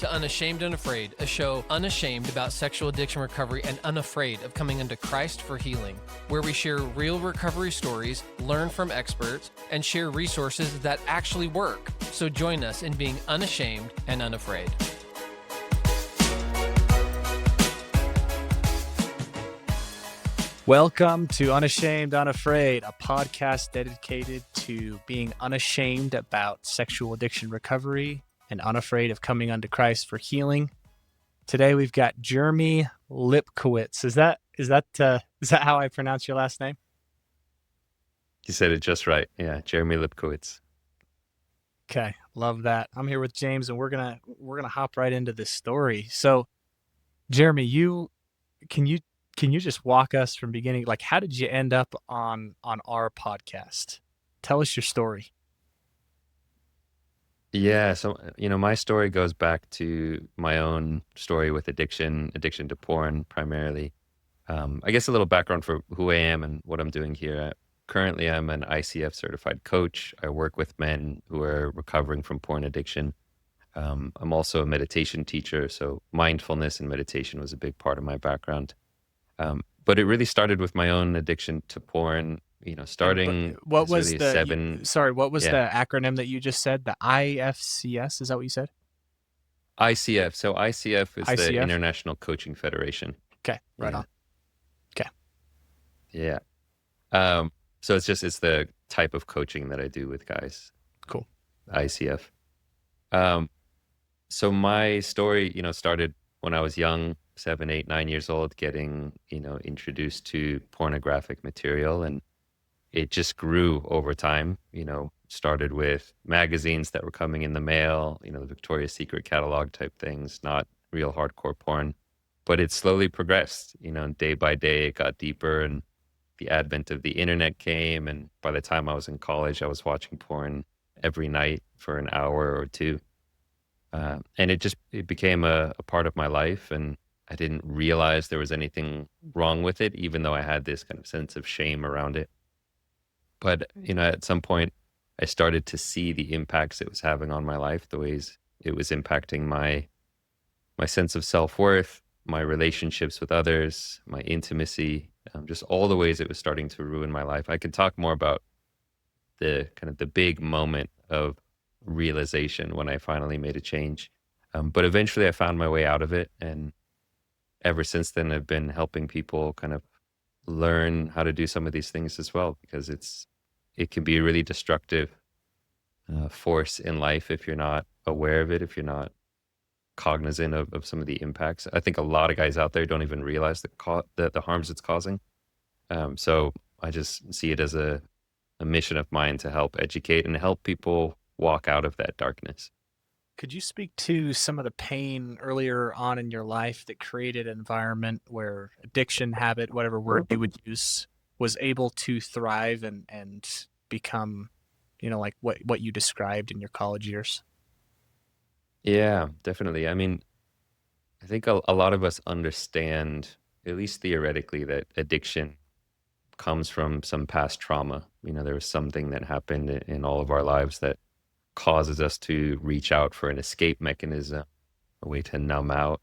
to Unashamed Unafraid, a show unashamed about sexual addiction recovery and unafraid of coming unto Christ for healing, where we share real recovery stories, learn from experts, and share resources that actually work. So join us in being unashamed and unafraid. Welcome to Unashamed Unafraid, a podcast dedicated to being unashamed about sexual addiction recovery and unafraid of coming unto Christ for healing. Today we've got Jeremy Lipkowitz. Is that how I pronounce your last name? You said it just right. Yeah, Jeremy Lipkowitz. Okay, love that. I'm here with James, and we're gonna hop right into this story. So, Jeremy, can you just walk us from beginning? Like, how did you end up on our podcast? Tell us your story. Yeah, so my story goes back to my own story with addiction to porn primarily. I guess a little background for who I am and what I'm doing here. Currently, I'm an ICF certified coach. I work with men who are recovering from porn addiction. I'm also a meditation teacher, so mindfulness and meditation was a big part of my background. But it really started with my own addiction to porn, starting what was really what was the acronym that you just said? The IFCS, is that what you said? ICF. So ICF is the ICF? International Coaching Federation. Okay, right Yeah. on. Okay. Yeah. So it's the type of coaching that I do with guys. Cool. ICF. So my story, started when I was young, 7, 8, 9 years old, getting, introduced to pornographic material, and it just grew over time. Started with magazines that were coming in the mail, the Victoria's Secret catalog type things, not real hardcore porn, but it slowly progressed, day by day it got deeper, and the advent of the internet came, and by the time I was in college, I was watching porn every night for an hour or two. And it became a part of my life, and I didn't realize there was anything wrong with it, even though I had this kind of sense of shame around it. But, at some point, I started to see the impacts it was having on my life, the ways it was impacting my sense of self-worth, my relationships with others, my intimacy, just all the ways it was starting to ruin my life. I could talk more about the big moment of realization when I finally made a change. But eventually I found my way out of it. And ever since then, I've been helping people kind of learn how to do some of these things as well, because it can be a really destructive force in life if you're not aware of it, if you're not cognizant of some of the impacts. I think a lot of guys out there don't even realize the harms it's causing. So I just see it as a mission of mine to help educate and help people walk out of that darkness. Could you speak to some of the pain earlier on in your life that created an environment where addiction, habit, whatever word you would use, was able to thrive and become, like what you described in your college years? Yeah, definitely. I mean, I think a lot of us understand, at least theoretically, that addiction comes from some past trauma. There was something that happened in all of our lives that causes us to reach out for an escape mechanism, a way to numb out.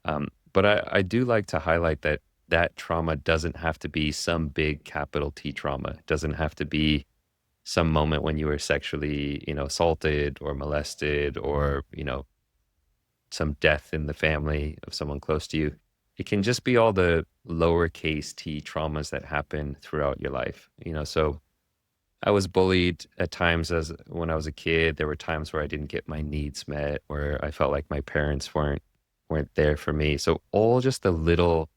But I do like to highlight that trauma doesn't have to be some big capital T trauma. It doesn't have to be some moment when you were sexually, assaulted or molested, or, some death in the family of someone close to you. It can just be all the lowercase t traumas that happen throughout your life. So I was bullied at times when I was a kid. There were times where I didn't get my needs met, where I felt like my parents weren't there for me. So all just the little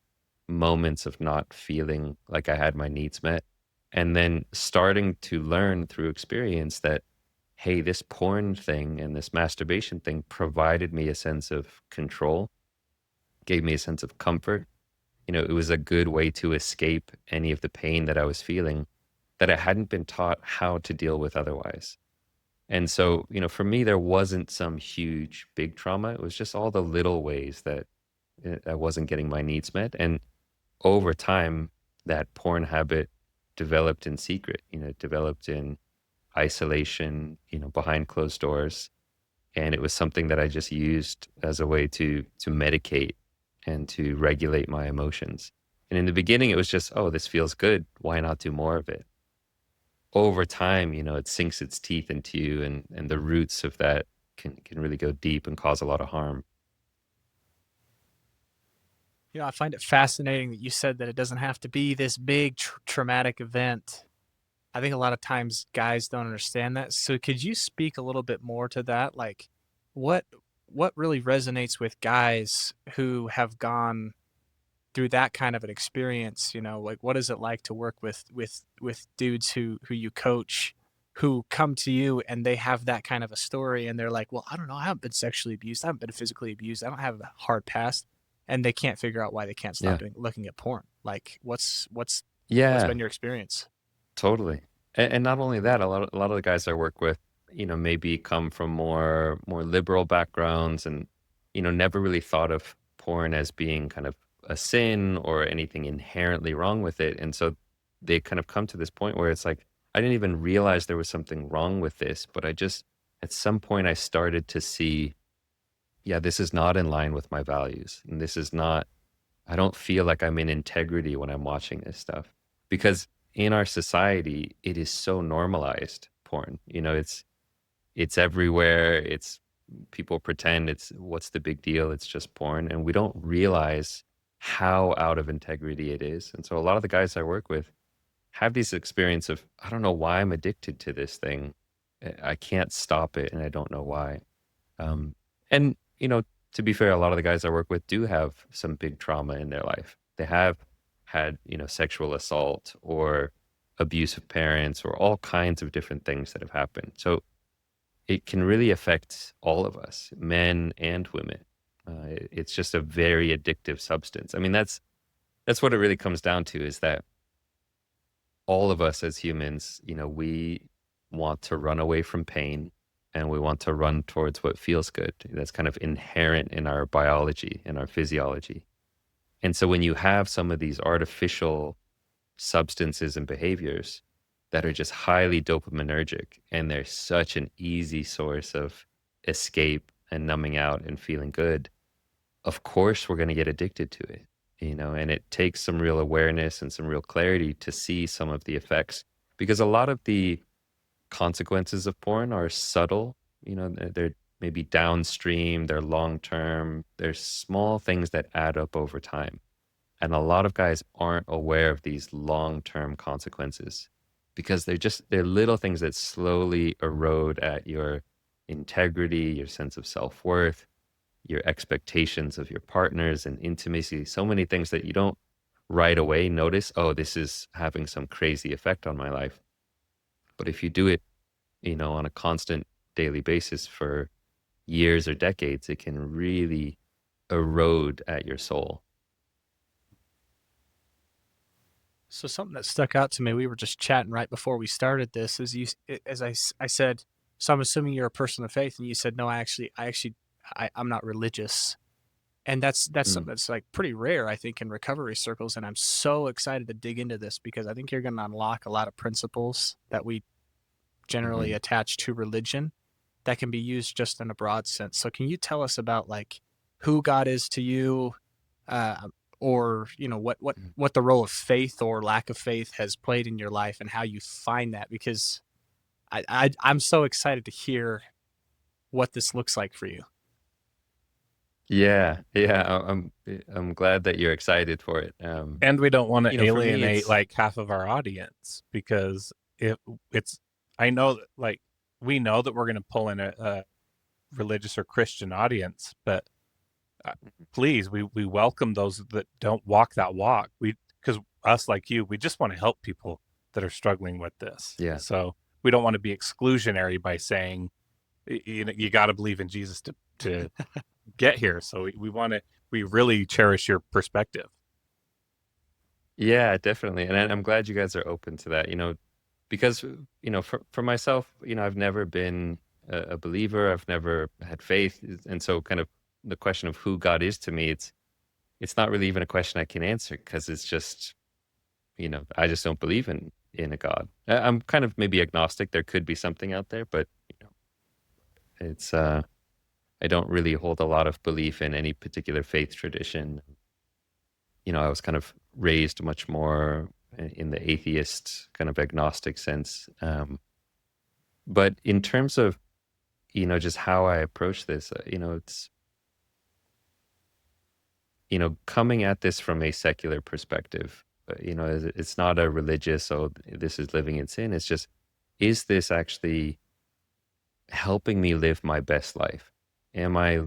moments of not feeling like I had my needs met, and then starting to learn through experience that, hey, this porn thing and this masturbation thing provided me a sense of control, gave me a sense of comfort. It was a good way to escape any of the pain that I was feeling that I hadn't been taught how to deal with otherwise. And so, for me, there wasn't some huge, big trauma. It was just all the little ways that I wasn't getting my needs met. And over time, that porn habit developed in secret, developed in isolation, behind closed doors. And it was something that I just used as a way to medicate and to regulate my emotions. And in the beginning, it was just, oh, this feels good. Why not do more of it? Over time, it sinks its teeth into you, and the roots of that can really go deep and cause a lot of harm. I find it fascinating that you said that it doesn't have to be this big traumatic event. I think a lot of times guys don't understand that. So could you speak a little bit more to that? Like what what really resonates with guys who have gone through that kind of an experience, like what is it like to work with dudes who you coach who come to you and they have that kind of a story and they're like, "Well, I don't know, I haven't been sexually abused, I haven't been physically abused, I don't have a hard past." And they can't figure out why they can't stop Yeah. looking at porn. Like what's Yeah, been your experience? totally. And not only that, a lot of the guys I work with, maybe come from more liberal backgrounds and, never really thought of porn as being kind of a sin or anything inherently wrong with it. And so they kind of come to this point where it's like, I didn't even realize there was something wrong with this, but at some point I started to see, yeah, this is not in line with my values. And this is not, I don't feel like I'm in integrity when I'm watching this stuff because in our society, it is so normalized porn. It's everywhere. It's people pretend it's what's the big deal? It's just porn. And we don't realize how out of integrity it is. And so a lot of the guys I work with have these experience of, I don't know why I'm addicted to this thing. I can't stop it and I don't know why. Um, and, to be fair, a lot of the guys I work with do have some big trauma in their life. They have had, sexual assault or abusive parents or all kinds of different things that have happened. So it can really affect all of us, men and women. It's just a very addictive substance. I mean, that's what it really comes down to is that all of us as humans, we want to run away from pain and we want to run towards what feels good. That's kind of inherent in our biology, in our physiology. And so when you have some of these artificial substances and behaviors that are just highly dopaminergic and they're such an easy source of escape and numbing out and feeling good, of course we're going to get addicted to it, and it takes some real awareness and some real clarity to see some of the effects because a lot of the consequences of porn are subtle, they're maybe downstream, they're long term, they're small things that add up over time. And a lot of guys aren't aware of these long term consequences because they're little things that slowly erode at your integrity, your sense of self worth, your expectations of your partners and intimacy, so many things that you don't right away notice, oh, this is having some crazy effect on my life. But if you do it, on a constant daily basis for years or decades, it can really erode at your soul. So something that stuck out to me, we were just chatting right before we started this, is I said, so I'm assuming you're a person of faith, and you said, no, I'm not religious, and that's Mm. something that's like pretty rare, I think, in recovery circles, and I'm so excited to dig into this because I think you're going to unlock a lot of principles that we generally Hmm. attach to religion that can be used just in a broad sense. So can you tell us about like who God is to you, uh, or what the role of faith or lack of faith has played in your life and how you find that? Because I'm so excited to hear what this looks like for you. Yeah, yeah. I'm glad that you're excited for it. And we don't want to For me, alienate it's like half of our audience because it's I know that like we know that we're going to pull in a religious or Christian audience, but please, we welcome those that don't walk that walk. Because us like you, we just want to help people that are struggling with this. yeah. So we don't want to be exclusionary by saying you got to believe in Jesus to get here. So we really cherish your perspective. Yeah, definitely. And I'm glad you guys are open to that, because, for myself, I've never been a believer. I've never had faith. And so kind of the question of who God is to me, it's not really even a question I can answer because it's just, I just don't believe in a God. I'm kind of maybe agnostic. There could be something out there, but, it's, I don't really hold a lot of belief in any particular faith tradition. I was kind of raised much more in the atheist kind of agnostic sense. But in terms of, just how I approach this, it's, coming at this from a secular perspective, it's not a religious, oh, this is living in sin. It's just, is this actually helping me live my best life? Am I,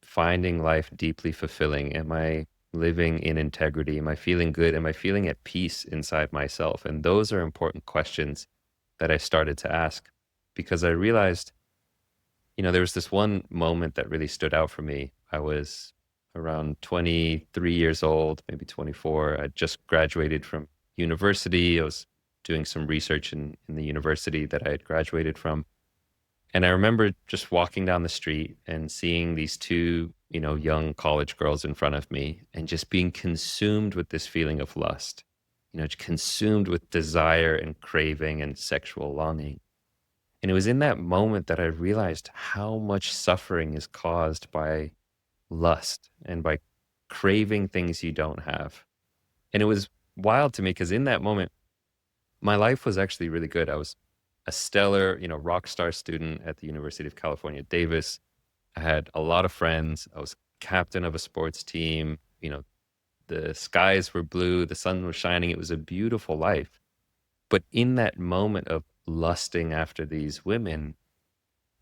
finding life deeply fulfilling? Am I living in integrity? Am I feeling good? Am I feeling at peace inside myself? And those are important questions that I started to ask, because I realized, there was this one moment that really stood out for me. I was around 23 years old, maybe 24. I just graduated from university. I was doing some research in the university that I had graduated from. And I remember just walking down the street and seeing these two, young college girls in front of me, and just being consumed with this feeling of lust, consumed with desire and craving and sexual longing. And it was in that moment that I realized how much suffering is caused by lust and by craving things you don't have. And it was wild to me, because in that moment, my life was actually really good. I was a stellar, rock star student at the University of California, Davis. I had a lot of friends. I was captain of a sports team. The skies were blue, the sun was shining. It was a beautiful life. But in that moment of lusting after these women,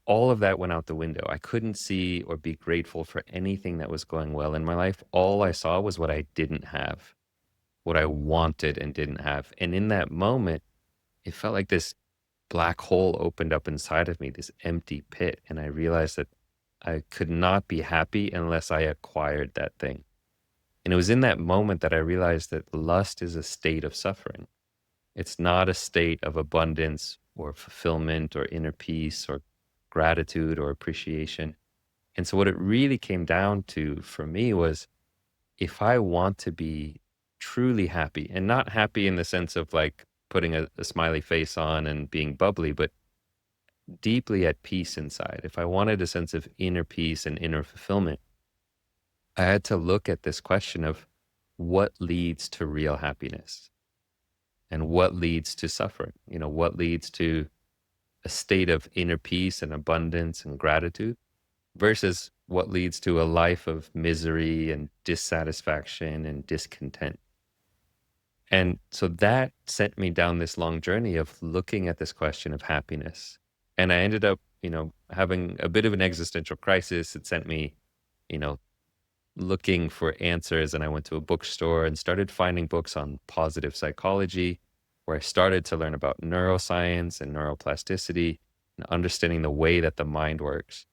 all of that went out the window. I couldn't see or be grateful for anything that was going well in my life. All I saw was what I didn't have, what I wanted and didn't have. And in that moment, it felt like this black hole opened up inside of me, this empty pit. And I realized that I could not be happy unless I acquired that thing. And it was in that moment that I realized that lust is a state of suffering. It's not a state of abundance or fulfillment or inner peace or gratitude or appreciation. And so what it really came down to for me was, if I want to be truly happy, and not happy in the sense of like putting a smiley face on and being bubbly, but deeply at peace inside, if I wanted a sense of inner peace and inner fulfillment, I had to look at this question of what leads to real happiness and what leads to suffering, what leads to a state of inner peace and abundance and gratitude versus what leads to a life of misery and dissatisfaction and discontent. And so that sent me down this long journey of looking at this question of happiness. And I ended up, having a bit of an existential crisis. It sent me, looking for answers. And I went to a bookstore and started finding books on positive psychology, where I started to learn about neuroscience and neuroplasticity and understanding the way that the mind works.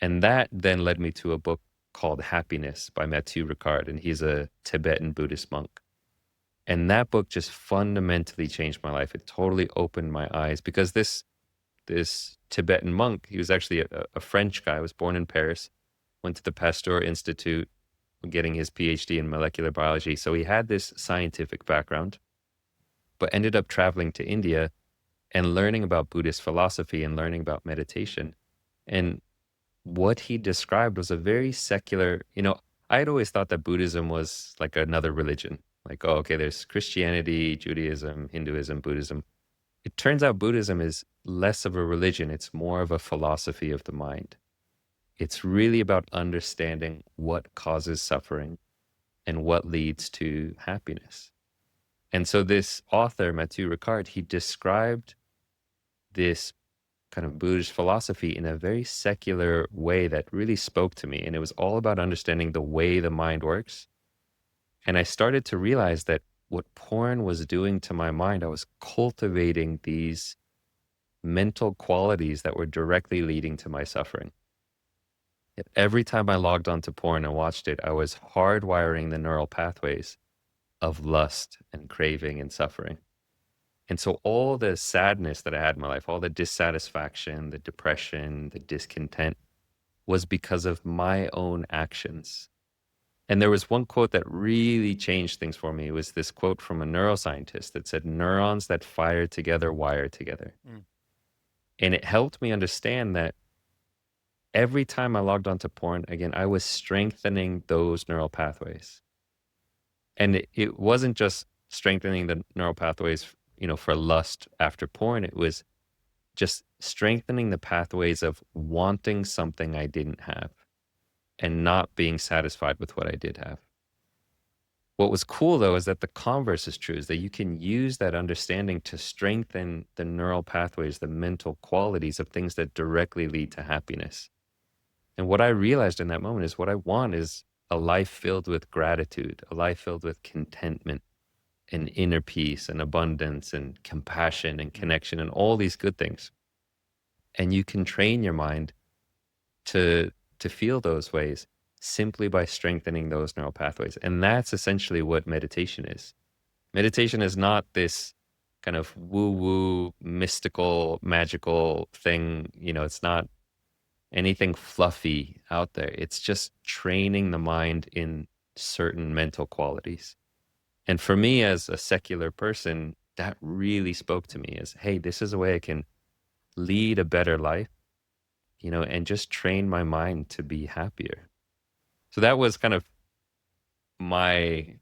And that then led me to a book called Happiness by Matthieu Ricard, and he's a Tibetan Buddhist monk. And that book just fundamentally changed my life. It totally opened my eyes, because this Tibetan monk, he was actually a French guy, was born in Paris, went to the Pasteur Institute, getting his PhD in molecular biology. So he had this scientific background, but ended up traveling to India and learning about Buddhist philosophy and learning about meditation. And what he described was a very secular, I had always thought that Buddhism was like another religion. Like, oh, okay, there's Christianity, Judaism, Hinduism, Buddhism. It turns out Buddhism is less of a religion. It's more of a philosophy of the mind. It's really about understanding what causes suffering and what leads to happiness. And so this author, Matthieu Ricard, he described this kind of Buddhist philosophy in a very secular way that really spoke to me. And it was all about understanding the way the mind works. And I started to realize that what porn was doing to my mind, I was cultivating these mental qualities that were directly leading to my suffering. Yet every time I logged onto porn and watched it, I was hardwiring the neural pathways of lust and craving and suffering. And so all the sadness that I had in my life, all the dissatisfaction, the depression, the discontent, was because of my own actions. And there was one quote that really changed things for me. It was this quote from a neuroscientist that said, "Neurons that fire together wire together." And it helped me understand that every time I logged onto porn, again, I was strengthening those neural pathways. And it wasn't just strengthening the neural pathways, for lust after porn. It was just strengthening the pathways of wanting something I didn't have and not being satisfied with what I did have. What was cool, though, is that the converse is true, is that you can use that understanding to strengthen the neural pathways, the mental qualities of things that directly lead to happiness. And what I realized in that moment is what I want is a life filled with gratitude, a life filled with contentment and inner peace and abundance and compassion and connection and all these good things. And you can train your mind to feel those ways simply by strengthening those neural pathways. And that's essentially what meditation is. Meditation is not this kind of woo-woo, mystical, magical thing. It's not anything fluffy out there. It's just training the mind in certain mental qualities. And for me, as a secular person, that really spoke to me as, hey, this is a way I can lead a better life, and just train my mind to be happier. So that was kind of my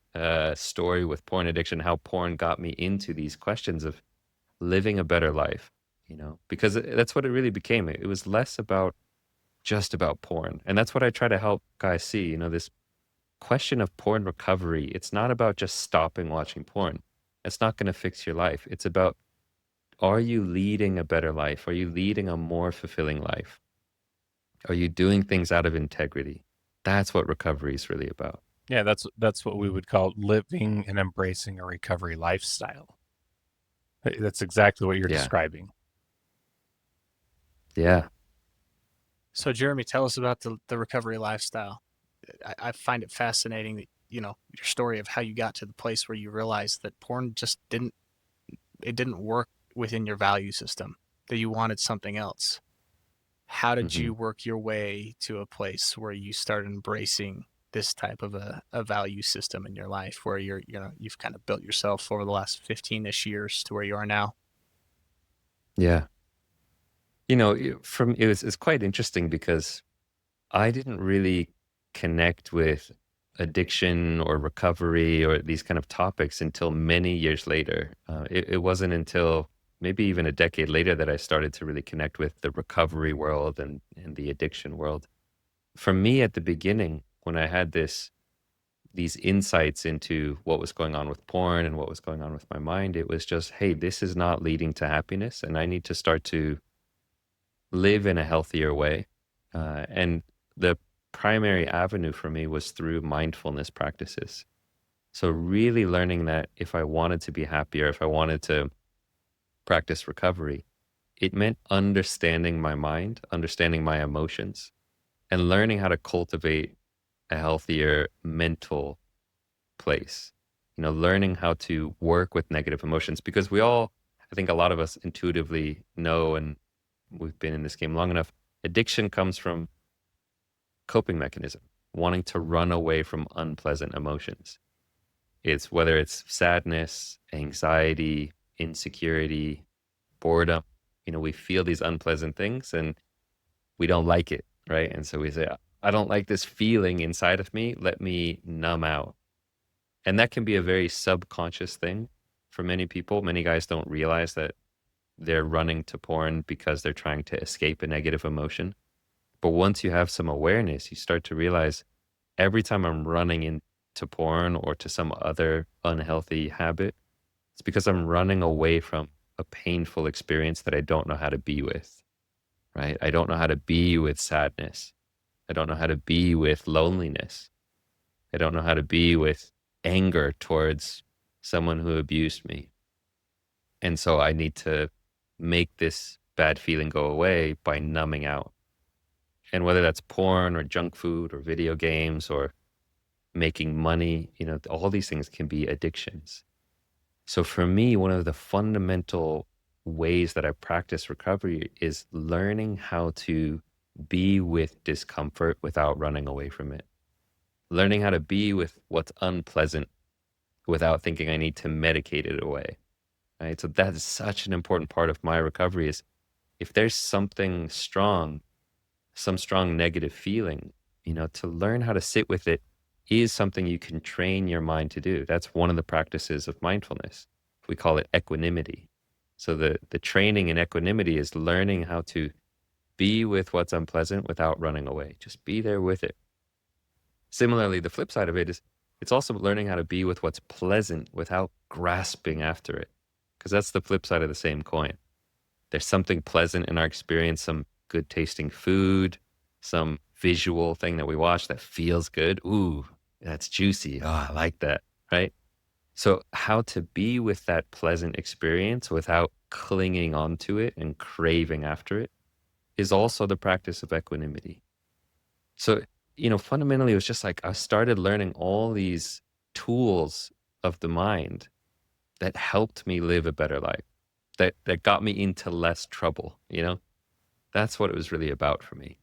story with porn addiction, how porn got me into these questions of living a better life, because that's what it really became. It was less about just about porn. And that's what I try to help guys see, this question of porn recovery. It's not about just stopping watching porn. It's not going to fix your life. It's about, are you leading a better life? Are you leading a more fulfilling life? Are you doing things out of integrity? That's what recovery is really about. Yeah, that's what we would call living and embracing a recovery lifestyle. That's exactly what you're describing. Yeah. So Jeremy, tell us about the recovery lifestyle. I find it fascinating that, your story of how you got to the place where you realized that porn just didn't work within your value system, that you wanted something else. How did you work your way to a place where you started embracing this type of a value system in your life, where you've kind of built yourself over the last 15-ish years to where you are now? Yeah. It's quite interesting because I didn't really connect with addiction or recovery or these kind of topics until many years later. It wasn't until maybe even a decade later that I started to really connect with the recovery world and the addiction world. For me, at the beginning, when I had these insights into what was going on with porn and what was going on with my mind, it was just, hey, this is not leading to happiness, and I need to start to live in a healthier way. And the primary avenue for me was through mindfulness practices. So really learning that if I wanted to be happier, if I wanted to practice recovery, it meant understanding my mind, understanding my emotions, and learning how to cultivate a healthier mental place. Learning how to work with negative emotions, because I think a lot of us intuitively know, and we've been in this game long enough, addiction comes from coping mechanism, wanting to run away from unpleasant emotions. It's whether it's sadness, anxiety, insecurity, boredom. We feel these unpleasant things and we don't like it, right? And so we say, I don't like this feeling inside of me. Let me numb out. And that can be a very subconscious thing for many people. Many guys don't realize that they're running to porn because they're trying to escape a negative emotion. But once you have some awareness, you start to realize every time I'm running into porn or to some other unhealthy habit, it's because I'm running away from a painful experience that I don't know how to be with, right? I don't know how to be with sadness. I don't know how to be with loneliness. I don't know how to be with anger towards someone who abused me. And so I need to make this bad feeling go away by numbing out. And whether that's porn or junk food or video games or making money, all these things can be addictions. So for me, one of the fundamental ways that I practice recovery is learning how to be with discomfort without running away from it. Learning how to be with what's unpleasant without thinking I need to medicate it away. Right? So that is such an important part of my recovery is if there's something strong, some strong negative feeling, to learn how to sit with it is something you can train your mind to do. That's one of the practices of mindfulness. We call it equanimity. So the training in equanimity is learning how to be with what's unpleasant without running away. Just be there with it. Similarly, the flip side of it is it's also learning how to be with what's pleasant without grasping after it. Because that's the flip side of the same coin. There's something pleasant in our experience, some good tasting food, some visual thing that we watch that feels good. Ooh, that's juicy. Oh, I like that, right? So how to be with that pleasant experience without clinging onto it and craving after it is also the practice of equanimity. So, fundamentally, it was just like I started learning all these tools of the mind that helped me live a better life, that got me into less trouble, That's what it was really about for me.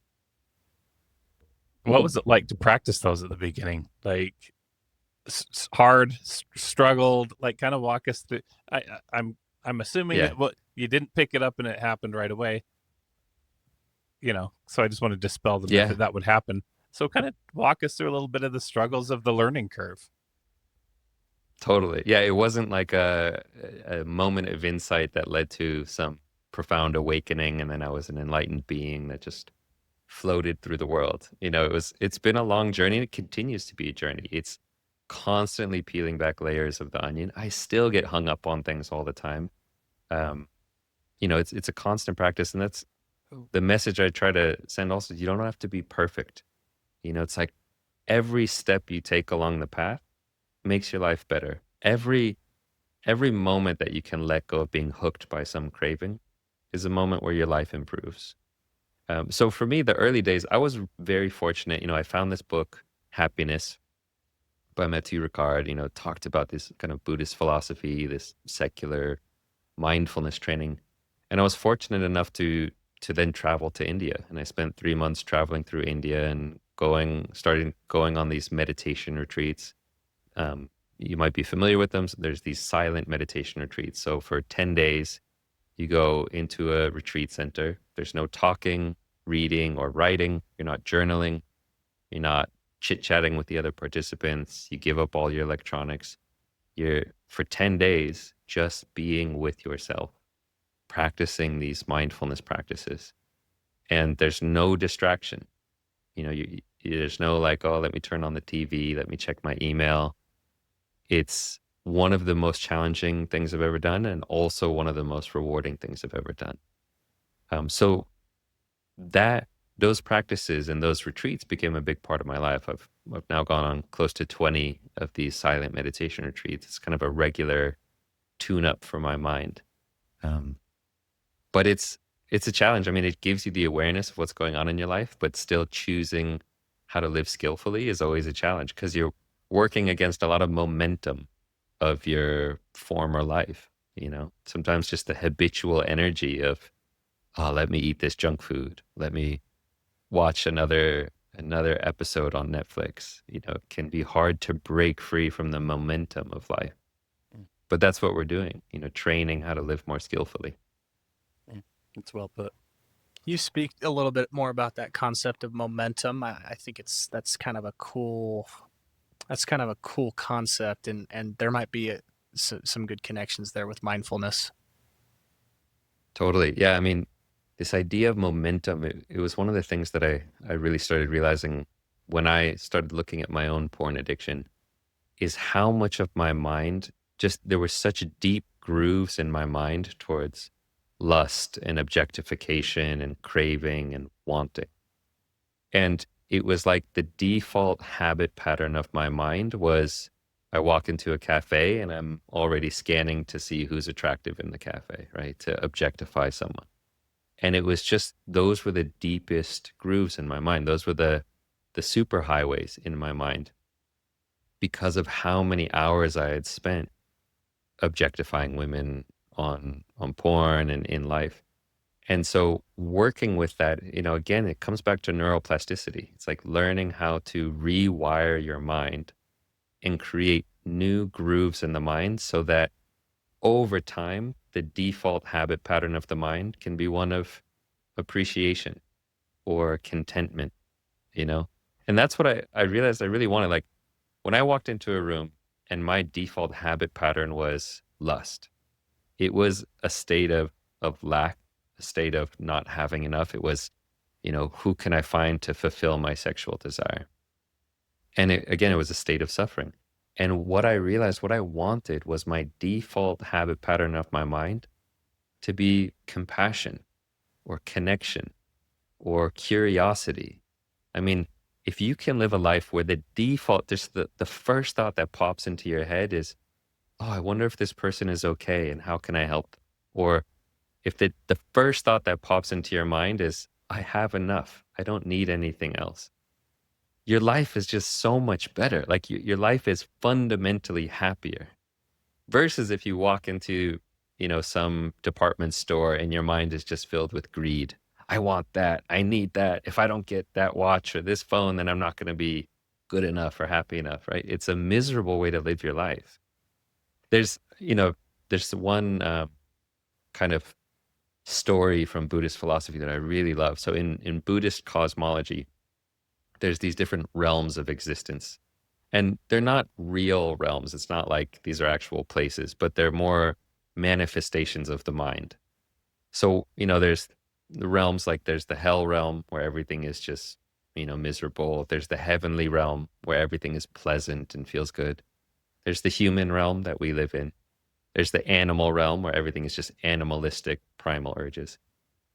What was it like to practice those at the beginning? Like hard, struggled, like kind of walk us through. I'm assuming Yeah. that what you didn't pick it up and it happened right away. So I just want to dispel the myth that would happen. So kind of walk us through a little bit of the struggles of the learning curve. Totally. Yeah, it wasn't like a moment of insight that led to some profound awakening and then I was an enlightened being that just floated through the world. It's been a long journey and it continues to be a journey. It's constantly peeling back layers of the onion. I still get hung up on things all the time. It's a constant practice, and that's the message I try to send also. You don't have to be perfect. It's like every step you take along the path makes your life better. Every moment that you can let go of being hooked by some craving is a moment where your life improves. So for me, the early days, I was very fortunate. I found this book, Happiness, by Mathieu Ricard, talked about this kind of Buddhist philosophy, this secular mindfulness training. And I was fortunate enough to then travel to India. And I spent 3 months traveling through India and started going on these meditation retreats. You might be familiar with them. So there's these silent meditation retreats. So for 10 days, you go into a retreat center. There's no talking, reading, or writing. You're not journaling. You're not chit-chatting with the other participants. You give up all your electronics. You're, for 10 days, just being with yourself, practicing these mindfulness practices. And there's no distraction. There's no like, oh, let me turn on the TV, let me check my email. It's one of the most challenging things I've ever done and also one of the most rewarding things I've ever done. So those practices and those retreats became a big part of my life. I've now gone on close to 20 of these silent meditation retreats. It's kind of a regular tune-up for my mind. But it's a challenge. I mean, it gives you the awareness of what's going on in your life, but still choosing how to live skillfully is always a challenge because you're working against a lot of momentum of your former life. Sometimes just the habitual energy of, oh, let me eat this junk food. Let me watch another episode on Netflix. It can be hard to break free from the momentum of life. But that's what we're doing, training how to live more skillfully. It's well put. You speak a little bit more about that concept of momentum. I think that's kind of a cool concept, and there might be some good connections there with mindfulness. Totally. Yeah. I mean, this idea of momentum, it was one of the things that I really started realizing when I started looking at my own porn addiction is how much of my mind there were such deep grooves in my mind towards lust and objectification and craving and wanting. And it was like the default habit pattern of my mind was I walk into a cafe and I'm already scanning to see who's attractive in the cafe, right? To objectify someone. And it was just, those were the deepest grooves in my mind. Those were the super highways in my mind because of how many hours I had spent objectifying women on porn and in life. And so working with that, again, it comes back to neuroplasticity. It's like learning how to rewire your mind and create new grooves in the mind so that over time, the default habit pattern of the mind can be one of appreciation, or contentment, you know? And that's what I realized I really wanted. Like when I walked into a room and my default habit pattern was lust, it was a state of lack, a state of not having enough. It was, who can I find to fulfill my sexual desire? And again, it was a state of suffering. And what I realized, what I wanted was my default habit pattern of my mind to be compassion or connection or curiosity. I mean, if you can live a life where the default, just the first thought that pops into your head is, oh, I wonder if this person is okay and how can I help them? Or if the first thought that pops into your mind is, I have enough, I don't need anything else, your life is just so much better. Like your life is fundamentally happier versus if you walk into, some department store and your mind is just filled with greed. I want that. I need that. If I don't get that watch or this phone, then I'm not going to be good enough or happy enough, right? It's a miserable way to live your life. There's one kind of story from Buddhist philosophy that I really love. So in Buddhist cosmology, there's these different realms of existence. And they're not real realms. It's not like these are actual places, but they're more manifestations of the mind. So, there's the realms, like there's the hell realm where everything is just, miserable. There's the heavenly realm where everything is pleasant and feels good. There's the human realm that we live in. There's the animal realm where everything is just animalistic, primal urges.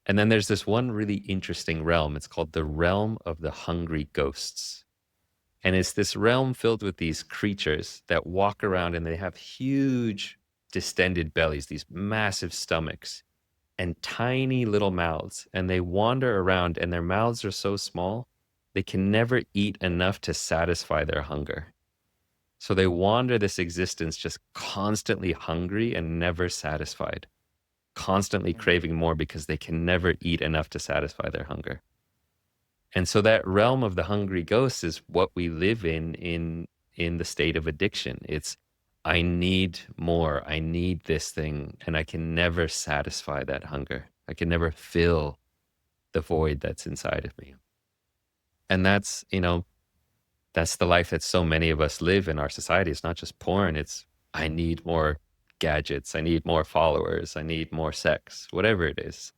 And then there's this one really interesting realm. It's called the realm of the hungry ghosts. And it's this realm filled with these creatures that walk around and they have huge distended bellies, these massive stomachs and tiny little mouths. And they wander around and their mouths are so small, they can never eat enough to satisfy their hunger. So they wander this existence just constantly hungry and never satisfied, constantly craving more because they can never eat enough to satisfy their hunger. And so that realm of the hungry ghosts is what we live in the state of addiction. It's, I need more, I need this thing, and I can never satisfy that hunger. I can never fill the void that's inside of me. And that's, that's the life that so many of us live in our society. It's not just porn. It's, I need more gadgets. I need more followers. I need more sex, whatever it is.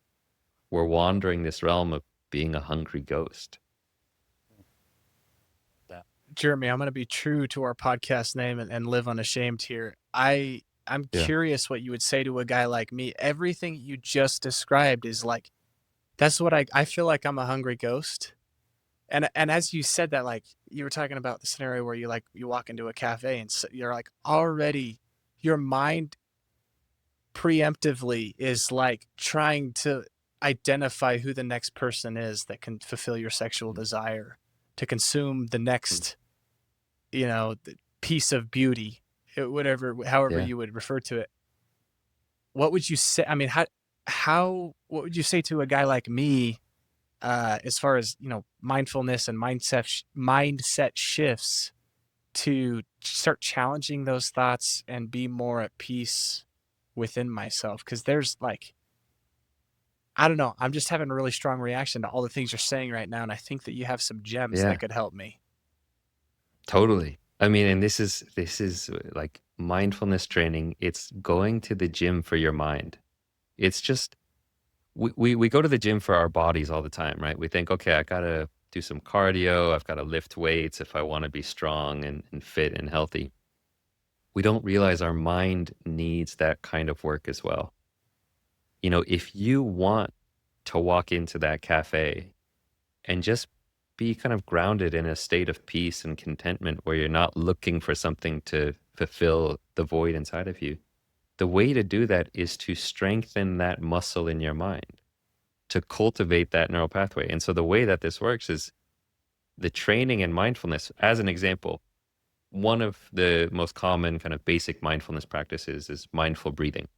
We're wandering this realm of being a hungry ghost. Jeremy, I'm going to be true to our podcast name and live unashamed here. I'm curious what you would say to a guy like me. Everything you just described is like, that's what I feel like I'm a hungry ghost. And as you said that, like you were talking about the scenario where you walk into a cafe and you're like already, your mind preemptively is like trying to identify who the next person is that can fulfill your sexual desire, to consume the next, the piece of beauty, however you would refer to it. What would you say? I mean, what would you say to a guy like me, as far as, mindfulness and mindset shifts to start challenging those thoughts and be more at peace within myself? Because there's like, I don't know, I'm just having a really strong reaction to all the things you're saying right now. And I think that you have some gems that could help me. Totally. I mean, and this is like mindfulness training. It's going to the gym for your mind. It's just, we go to the gym for our bodies all the time, right? We think, okay, I got to do some cardio. I've got to lift weights if I want to be strong and fit and healthy. We don't realize our mind needs that kind of work as well. If you want to walk into that cafe and just be kind of grounded in a state of peace and contentment where you're not looking for something to fulfill the void inside of you, the way to do that is to strengthen that muscle in your mind, to cultivate that neural pathway. And so the way that this works is the training in mindfulness. As an example, one of the most common kind of basic mindfulness practices is mindful breathing.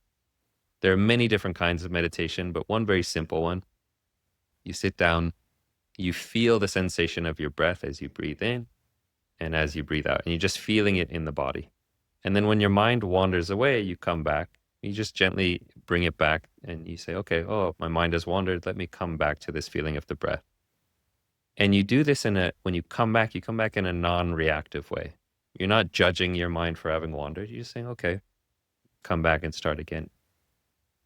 There are many different kinds of meditation, but one very simple one, you sit down, you feel the sensation of your breath as you breathe in and as you breathe out, and you're just feeling it in the body. And then when your mind wanders away, you come back, you just gently bring it back and you say, okay, oh, my mind has wandered. Let me come back to this feeling of the breath. And you do this when you come back in a non-reactive way. You're not judging your mind for having wandered. You're just saying, okay, come back and start again.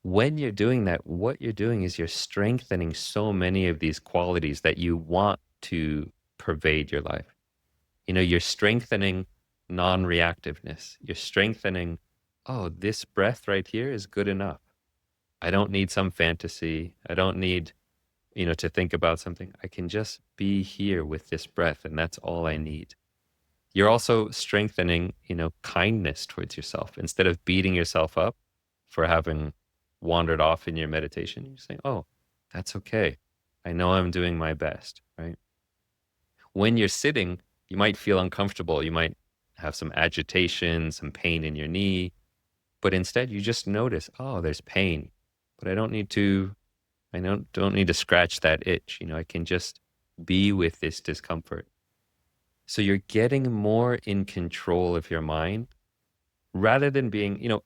When you're doing that, what you're doing is you're strengthening so many of these qualities that you want to pervade your life. You're strengthening non-reactiveness. You're strengthening, oh, this breath right here is good enough. I don't need some fantasy. I don't need, to think about something. I can just be here with this breath, and that's all I need. You're also strengthening, kindness towards yourself. Instead of beating yourself up for having wandered off in your meditation, you're saying, oh, that's okay. I know I'm doing my best, right? When you're sitting, you might feel uncomfortable. You might have some agitation, some pain in your knee, but instead you just notice, oh, there's pain, but I don't need to scratch that itch. I can just be with this discomfort. So you're getting more in control of your mind rather than being,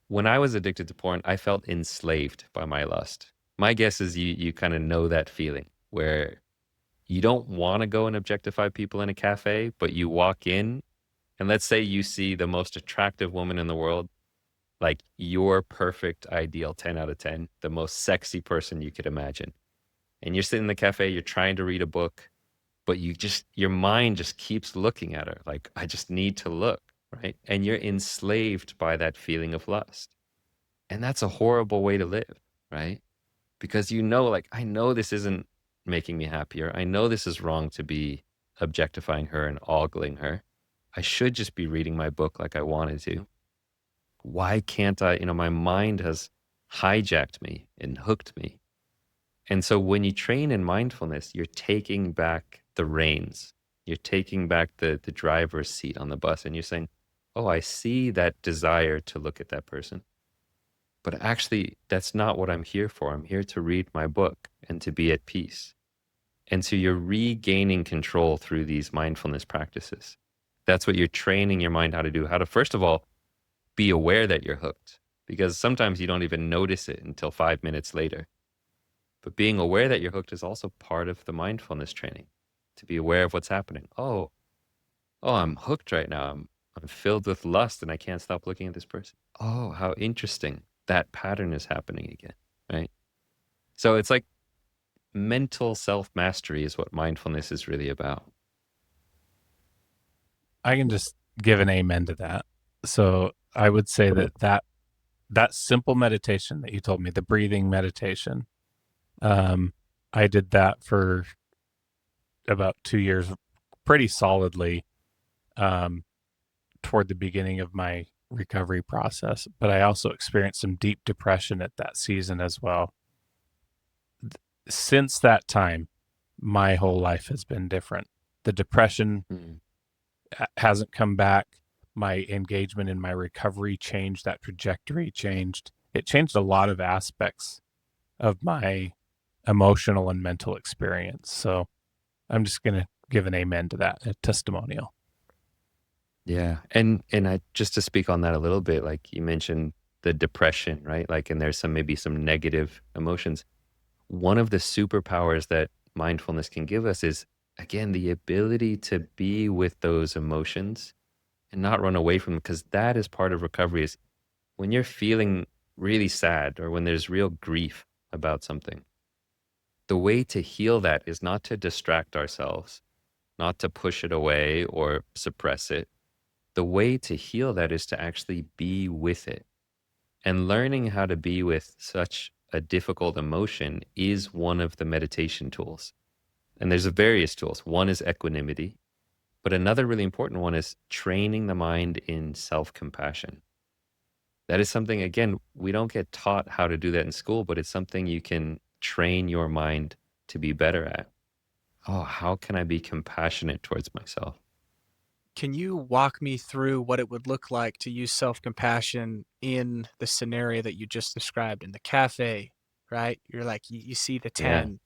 when I was addicted to porn, I felt enslaved by my lust. My guess is you kind of know that feeling where you don't want to go and objectify people in a cafe, but you walk in and let's say you see the most attractive woman in the world, like your perfect ideal 10 out of 10, the most sexy person you could imagine. And you're sitting in the cafe, you're trying to read a book, but your mind just keeps looking at her. Like, I just need to look, right? And you're enslaved by that feeling of lust. And that's a horrible way to live, right? Because like, I know this isn't making me happier. I know this is wrong to be objectifying her and ogling her. I should just be reading my book like I wanted to. Why can't I? My mind has hijacked me and hooked me. And so when you train in mindfulness, you're taking back the reins. You're taking back the driver's seat on the bus and you're saying, oh, I see that desire to look at that person. But actually, that's not what I'm here for. I'm here to read my book and to be at peace. And so you're regaining control through these mindfulness practices. That's what you're training your mind how to do. How to, first of all, be aware that you're hooked. Because sometimes you don't even notice it until 5 minutes later. But being aware that you're hooked is also part of the mindfulness training. To be aware of what's happening. Oh, I'm hooked right now. I'm filled with lust and I can't stop looking at this person. Oh, how interesting. That pattern is happening again, right? So it's like mental self-mastery is what mindfulness is really about. I can just give an amen to that. So I would say that simple meditation that you told me, the breathing meditation, I did that for about 2 years pretty solidly toward the beginning of my recovery process, but I also experienced some deep depression at that season as well. Since that time, my whole life has been different. The depression hasn't come back. My engagement in my recovery changed. That trajectory changed. It changed a lot of aspects of my emotional and mental experience. So I'm just going to give an amen to that, a testimonial. Yeah. And I just to speak on that a little bit, like you mentioned the depression, right? Like, and there's maybe some negative emotions. One of the superpowers that mindfulness can give us is, again, the ability to be with those emotions and not run away from them, because that is part of recovery. Is when you're feeling really sad or when there's real grief about something, the way to heal that is not to distract ourselves, not to push it away or suppress it. The way to heal that is to actually be with it. And learning how to be with such a difficult emotion is one of the meditation tools. And there's various tools. One is equanimity, but another really important one is training the mind in self-compassion. That is something, again, we don't get taught how to do that in school, but it's something you can train your mind to be better at. Oh, how can I be compassionate towards myself? Can you walk me through what it would look like to use self-compassion in the scenario that you just described in the cafe, right? You're like, you see the Yeah. 10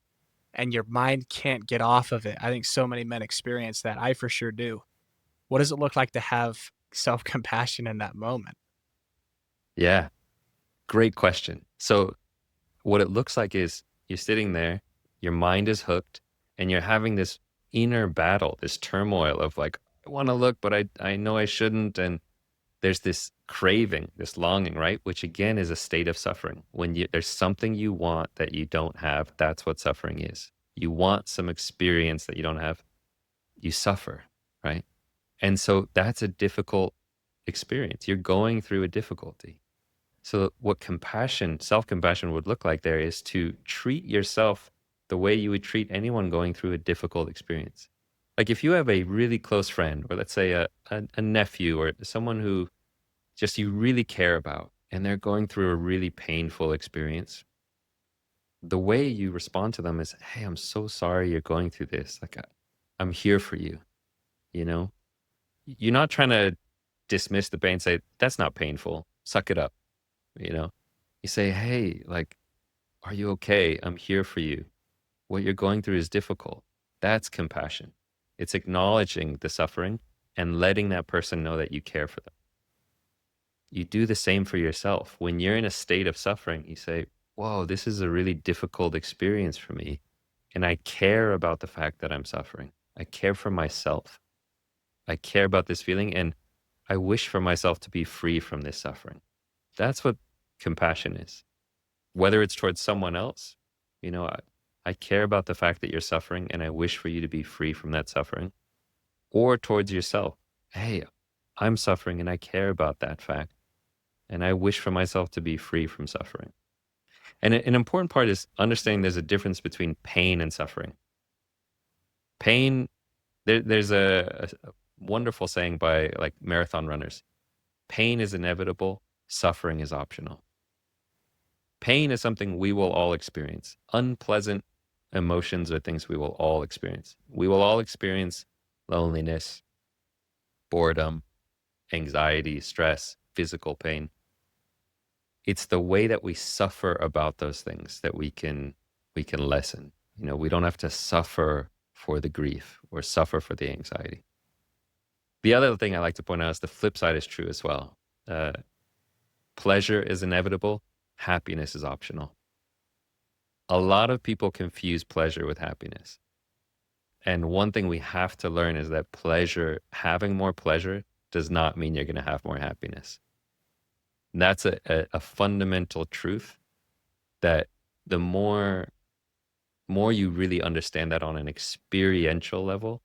and your mind can't get off of it. I think so many men experience that. I for sure do. What does it look like to have self-compassion in that moment? Yeah. Great question. So what it looks like is you're sitting there, your mind is hooked, and you're having this inner battle, this turmoil of like, I want to look, but I know I shouldn't. And there's this craving, this longing, right? Which again is a state of suffering. When there's something you want that you don't have, that's what suffering is. You want some experience that you don't have, you suffer, right? And so that's a difficult experience. You're going through a difficulty. So what compassion, self-compassion would look like there is to treat yourself the way you would treat anyone going through a difficult experience. Like if you have a really close friend, or let's say a nephew, or someone who just you really care about, and they're going through a really painful experience, the way you respond to them is, hey, I'm so sorry you're going through this. Like, I'm here for you. You know, you're not trying to dismiss the pain, say, that's not painful. Suck it up. You know, you say, hey, like, are you okay? I'm here for you. What you're going through is difficult. That's compassion. It's acknowledging the suffering and letting that person know that you care for them. You do the same for yourself. When you're in a state of suffering, you say, whoa, this is a really difficult experience for me. And I care about the fact that I'm suffering. I care for myself. I care about this feeling, and I wish for myself to be free from this suffering. That's what compassion is. Whether it's towards someone else, you know, I care about the fact that you're suffering, and I wish for you to be free from that suffering. Or towards yourself, hey, I'm suffering and I care about that fact, and I wish for myself to be free from suffering. And an important part is understanding there's a difference between pain and suffering. Pain, there's a wonderful saying by like marathon runners: pain is inevitable, suffering is optional. Pain is something we will all experience. Unpleasant emotions are things we will all experience. We will all experience loneliness, boredom, anxiety, stress, physical pain. It's the way that we suffer about those things that we can lessen. You know, we don't have to suffer for the grief or suffer for the anxiety. The other thing I like to point out is the flip side is true as well. Pleasure is inevitable. Happiness is optional. A lot of people confuse pleasure with happiness. And one thing we have to learn is that pleasure, having more pleasure, does not mean you're going to have more happiness. And that's a fundamental truth that the more you really understand that on an experiential level,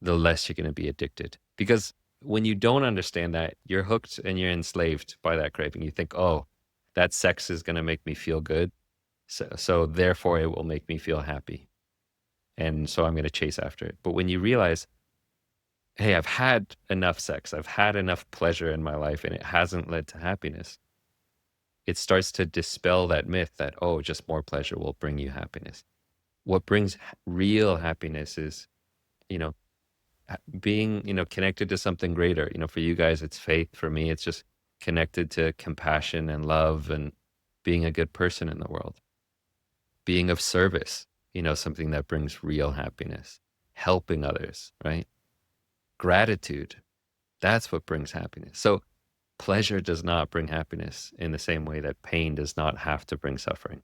the less you're going to be addicted. Because when you don't understand that, you're hooked and you're enslaved by that craving. You think, oh, that sex is going to make me feel good. So therefore it will make me feel happy. And so I'm going to chase after it. But when you realize, hey, I've had enough sex, I've had enough pleasure in my life, and it hasn't led to happiness, it starts to dispel that myth that, oh, just more pleasure will bring you happiness. What brings real happiness is, you know, being, you know, connected to something greater. You know, for you guys, it's faith. For me, it's just connected to compassion and love and being a good person in the world. Being of service, you know, something that brings real happiness. Helping others, right? Gratitude, that's what brings happiness. So pleasure does not bring happiness in the same way that pain does not have to bring suffering.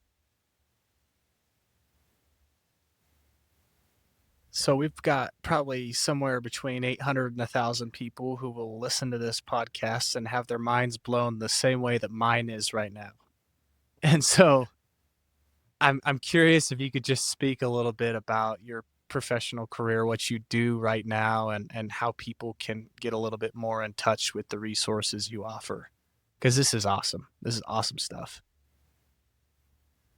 So we've got probably somewhere between 800 and 1,000 people who will listen to this podcast and have their minds blown the same way that mine is right now. And so I'm curious if you could just speak a little bit about your professional career, what you do right now, and how people can get a little bit more in touch with the resources you offer. Because this is awesome. This is awesome stuff.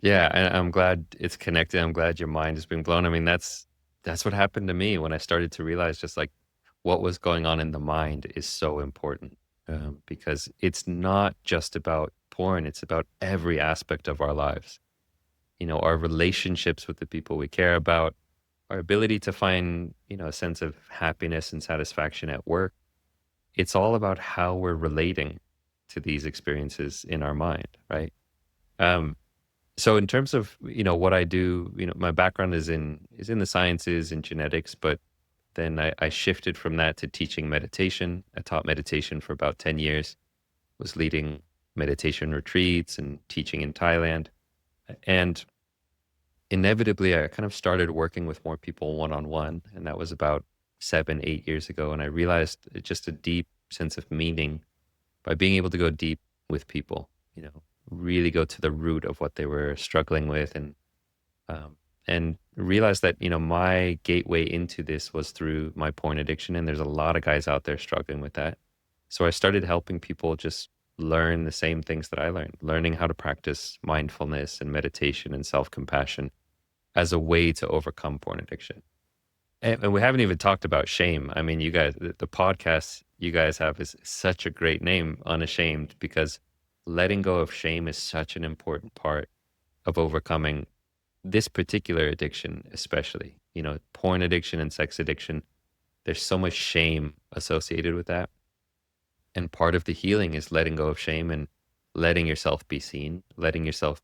Yeah, and I'm glad it's connected. I'm glad your mind has been blown. I mean, that's what happened to me when I started to realize just like what was going on in the mind is so important, because it's not just about porn. It's about every aspect of our lives. You know, our relationships with the people we care about, our ability to find, you know, a sense of happiness and satisfaction at work. It's all about how we're relating to these experiences in our mind, right? So in terms of, you know, what I do, you know, my background is in the sciences and genetics, but then I shifted from that to teaching meditation. I taught meditation for about 10 years, was leading meditation retreats and teaching in Thailand. And inevitably I kind of started working with more people one-on-one, and that was about 7-8 years ago. And I realized just a deep sense of meaning by being able to go deep with people, really go to the root of what they were struggling with, um, and realize that, my gateway into this was through my porn addiction. And there's a lot of guys out there struggling with that. So I started helping people just learn the same things that I learned, learning how to practice mindfulness and meditation and self-compassion as a way to overcome porn addiction. And we haven't even talked about shame. I mean, you guys, the podcast you guys have is such a great name, Unashamed, because letting go of shame is such an important part of overcoming this particular addiction, especially, porn addiction and sex addiction. There's so much shame associated with that. And part of the healing is letting go of shame and letting yourself be seen, letting yourself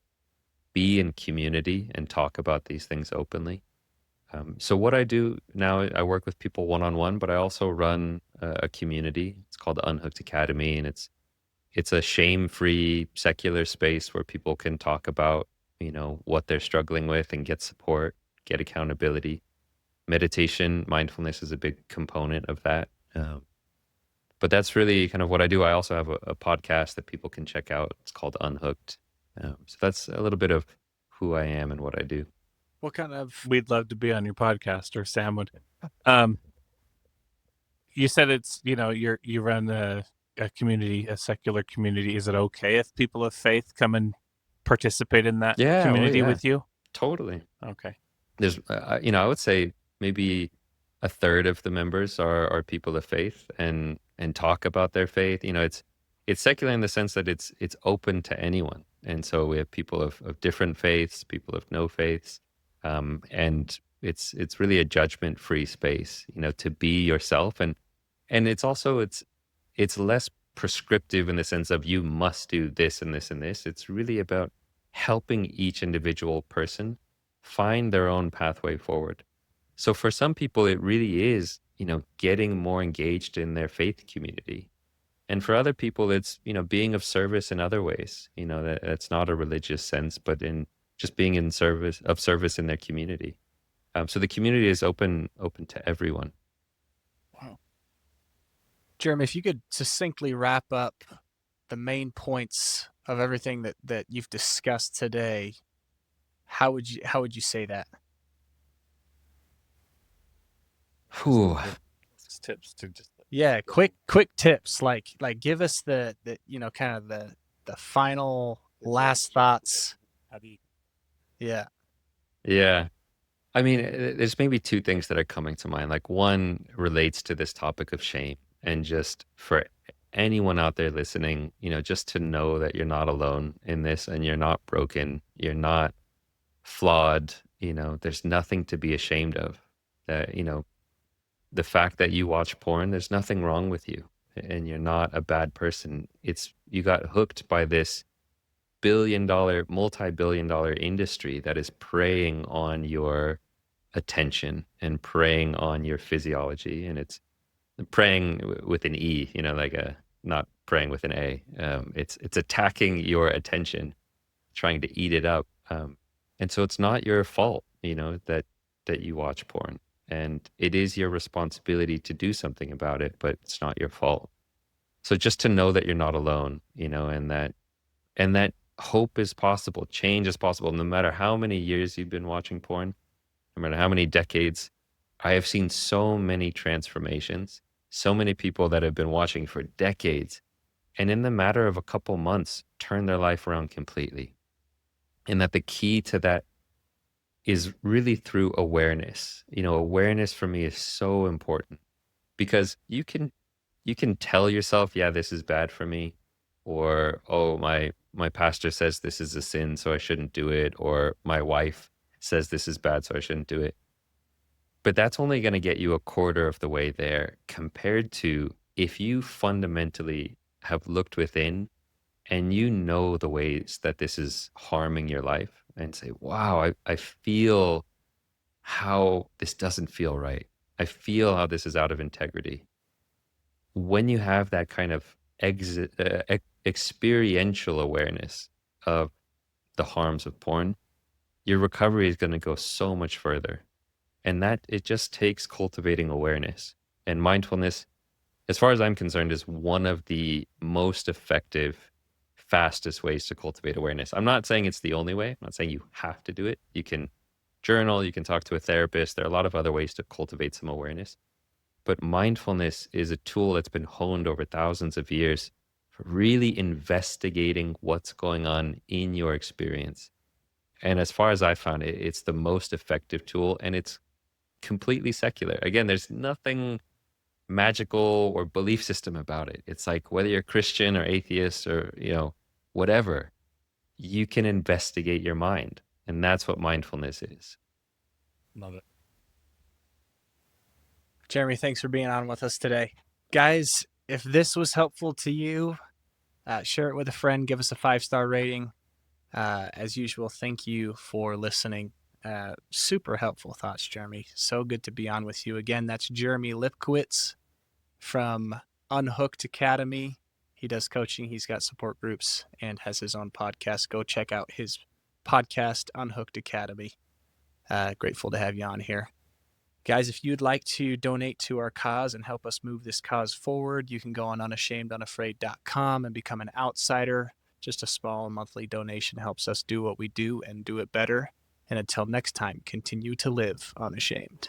be in community and talk about these things openly. So what I do now, I work with people one-on-one, but I also run a community. It's called the Unhooked Academy, and it's a shame-free secular space where people can talk about, what they're struggling with and get support, get accountability. Meditation, mindfulness is a big component of that. But that's really kind of what I do. I also have a podcast that people can check out. It's called Unhooked. So that's a little bit of who I am and what I do. What kind of? We'd love to be on your podcast, or Sam would. You said it's, you run a community, a secular community. Is it okay if people of faith come and participate in that community with you? Totally. Okay. There's, I would say maybe a third of the members are people of faith and talk about their faith. It's secular in the sense that it's open to anyone. And so we have people of different faiths, people of no faiths. And it's really a judgment-free space, to be yourself. And it's also, it's less prescriptive in the sense of you must do this and this and this. It's really about helping each individual person find their own pathway forward. So for some people, it really is, getting more engaged in their faith community. And for other people, it's, being of service in other ways, that's not a religious sense, but in just being in service in their community. So the community is open to everyone. Wow. Jeremy, if you could succinctly wrap up the main points of everything that you've discussed today, how would you say that? Whew. Tips to just quick tips, like give us the kind of the final last thoughts. how do you Yeah. I mean, there's maybe two things that are coming to mind. Like, one relates to this topic of shame, and just for anyone out there listening, just to know that you're not alone in this, and you're not broken, you're not flawed, there's nothing to be ashamed of. That, the fact that you watch porn, there's nothing wrong with you, and you're not a bad person. You got hooked by this multi-billion-dollar industry that is preying on your attention and preying on your physiology. And it's preying with an E, not preying with an A. It's attacking your attention, trying to eat it up. And so it's not your fault, that you watch porn. And it is your responsibility to do something about it, but it's not your fault. So just to know that you're not alone, and that hope is possible, change is possible, no matter how many years you've been watching porn, no matter how many decades. I have seen so many transformations, so many people that have been watching for decades, and in the matter of a couple months, turn their life around completely. And that the key to that is really through awareness. Awareness for me is so important, because you can tell yourself, yeah, this is bad for me, or, oh, my pastor says this is a sin, so I shouldn't do it, or my wife says this is bad, so I shouldn't do it. But that's only going to get you a quarter of the way there, compared to if you fundamentally have looked within and the ways that this is harming your life, and say, wow, I feel how this doesn't feel right. I feel how this is out of integrity. When you have that kind of experiential awareness of the harms of porn, your recovery is going to go so much further. And that it just takes cultivating awareness. And mindfulness, as far as I'm concerned, is one of the most effective, fastest ways to cultivate awareness. I'm not saying it's the only way. I'm not saying you have to do it. You can journal, you can talk to a therapist. There are a lot of other ways to cultivate some awareness. But mindfulness is a tool that's been honed over thousands of years for really investigating what's going on in your experience. And as far as I found it, it's the most effective tool, and it's completely secular. Again, there's nothing magical or belief system about it. It's like whether you're Christian or atheist or, whatever, you can investigate your mind. And that's what mindfulness is. Love it. Jeremy, thanks for being on with us today. Guys, if this was helpful to you, share it with a friend, give us a 5-star rating. As usual, thank you for listening. Super helpful thoughts, Jeremy. So good to be on with you again. That's Jeremy Lipkowitz from Unhooked Academy. He does coaching, he's got support groups, and has his own podcast. Go check out his podcast, Unhooked Academy. Grateful to have you on here. Guys, if you'd like to donate to our cause and help us move this cause forward, you can go on unashamedunafraid.com and become an outsider. Just a small monthly donation helps us do what we do and do it better. And until next time, continue to live unashamed.